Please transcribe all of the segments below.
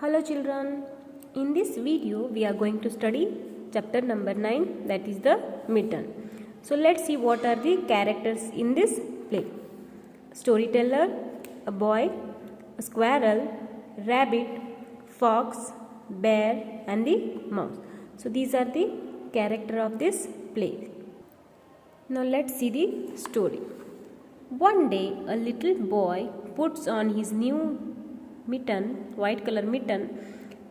Hello children, in this video we are going to study chapter number 9, that is the mitten. So let's see what are the characters in this play. Storyteller, a boy, a squirrel, rabbit, fox, bear and the mouse. So these are the character of this play. Now let's see the story. One day a little boy puts on his new mitten, white color mitten,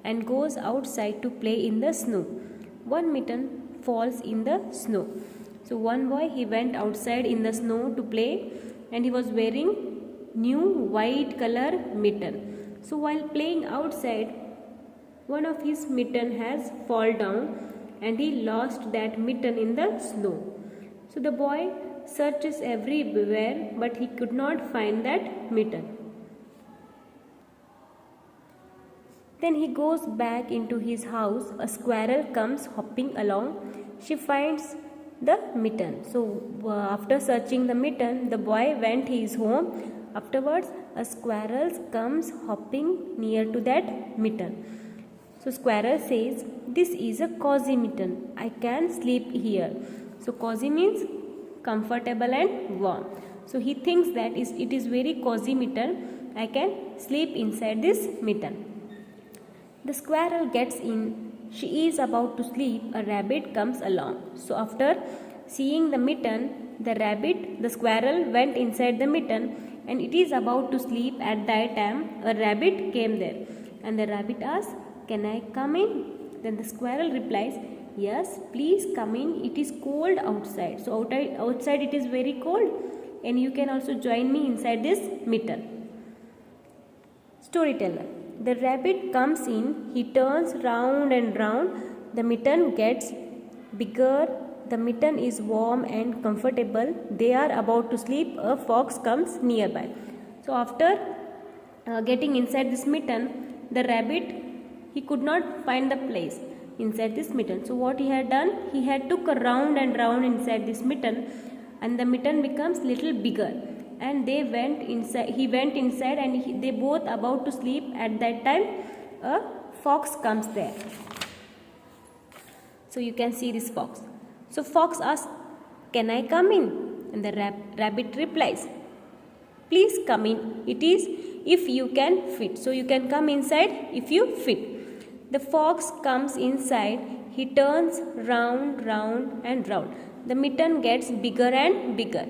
and goes outside to play in the snow. One mitten falls in the snow. So one boy, he went outside in the snow to play and he was wearing new white color mitten. So while playing outside, one of his mitten has fall down and he lost that mitten in the snow. So the boy searches everywhere but he could not find that mitten. Then he goes back into his house. A squirrel comes hopping along. She finds the mitten. So after searching the mitten, the boy went his home. Afterwards, a squirrel comes hopping near to that mitten. So squirrel says, "This is a cozy mitten. I can sleep here." So cozy means comfortable and warm. So he thinks that it is very cozy mitten. I can sleep inside this mitten. The squirrel gets in. She is about to sleep. A rabbit comes along. So after seeing the mitten, the squirrel went inside the mitten and it is about to sleep. At that time, a rabbit came there. And the rabbit asks, "Can I come in?" Then the squirrel replies, "Yes, please come in. It is cold outside." So outside it is very cold and you can also join me inside this mitten. Storyteller. The rabbit comes in, he turns round and round, the mitten gets bigger, the mitten is warm and comfortable, they are about to sleep, a fox comes nearby. So after getting inside this mitten, the rabbit, he could not find the place inside this mitten. So what he had done, he had took a round and round inside this mitten and the mitten becomes little bigger. And they went inside. He went inside and they both about to sleep. At that time, a fox comes there. So you can see this fox. So fox asks, "Can I come in?" And the rabbit replies, "Please come in. It is if you can fit." So you can come inside if you fit. The fox comes inside. He turns round, round and round. The mitten gets bigger and bigger.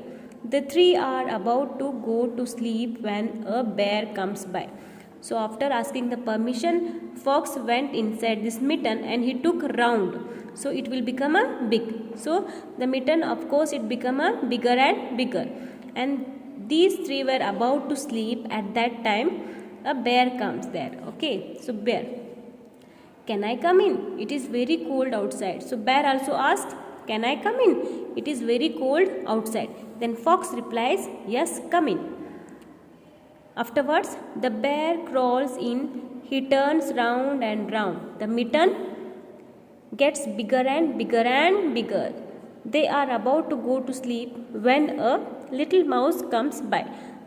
The three are about to go to sleep when a bear comes by. So after asking the permission, fox went inside this mitten and he took round. So it will become a big. So the mitten, of course, it become a bigger and bigger. And these three were about to sleep. At that time, a bear comes there. Okay, so bear, "Can I come in? It is very cold outside." So bear also asked, "Can I come in? It is very cold outside." Then fox replies, "Yes, come in." Afterwards, the bear crawls in. He turns round and round. The mitten gets bigger and bigger and bigger. They are about to go to sleep when a little mouse comes by.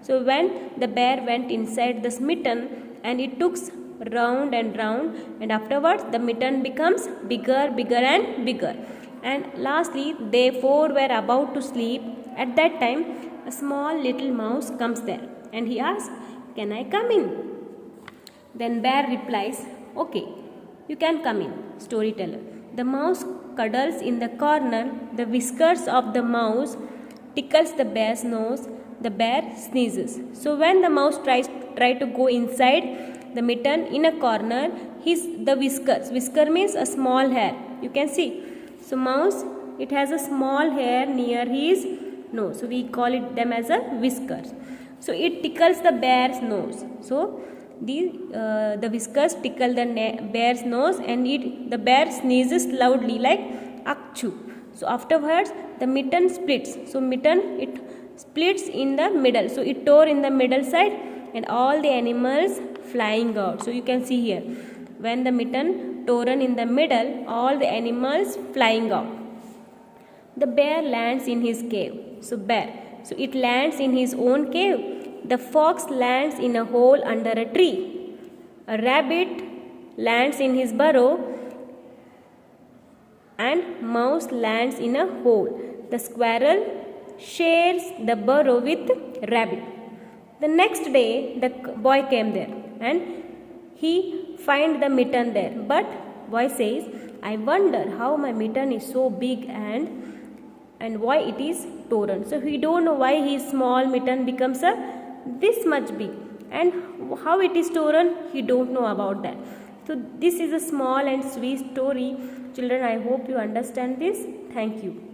So when the bear went inside this mitten and it took round and round, and afterwards the mitten becomes bigger, bigger and bigger. And lastly, they four were about to sleep. At that time, a small little mouse comes there and he asks, "Can I come in?" Then bear replies, "Okay, you can come in." Storyteller. The mouse cuddles in the corner. The whiskers of the mouse tickles the bear's nose. The bear sneezes. So when the mouse try to go inside the mitten in a corner, the whisker means a small hair, you can see. So mouse, it has a small hair near his nose. So we call them as a whiskers. So it tickles the bear's nose. So the whiskers tickle the bear's nose and the bear sneezes loudly like "Achoo." So afterwards the mitten splits. So mitten, it splits in the middle. So it tore in the middle side and all the animals flying out. So you can see here, when the mitten torn in the middle, all the animals flying out. The bear lands in his cave. So bear, so it lands in his own cave. The fox lands in a hole under a tree. A rabbit lands in his burrow and mouse lands in a hole. The squirrel shares the burrow with rabbit. The next day the boy came there and he find the mitten there, but boy says, I wonder how my mitten is so big and why it is torn. So he don't know why his small mitten becomes a this much big, and how it is torn he don't know about that. So this is a small and sweet story. Children, I hope you understand this. Thank you.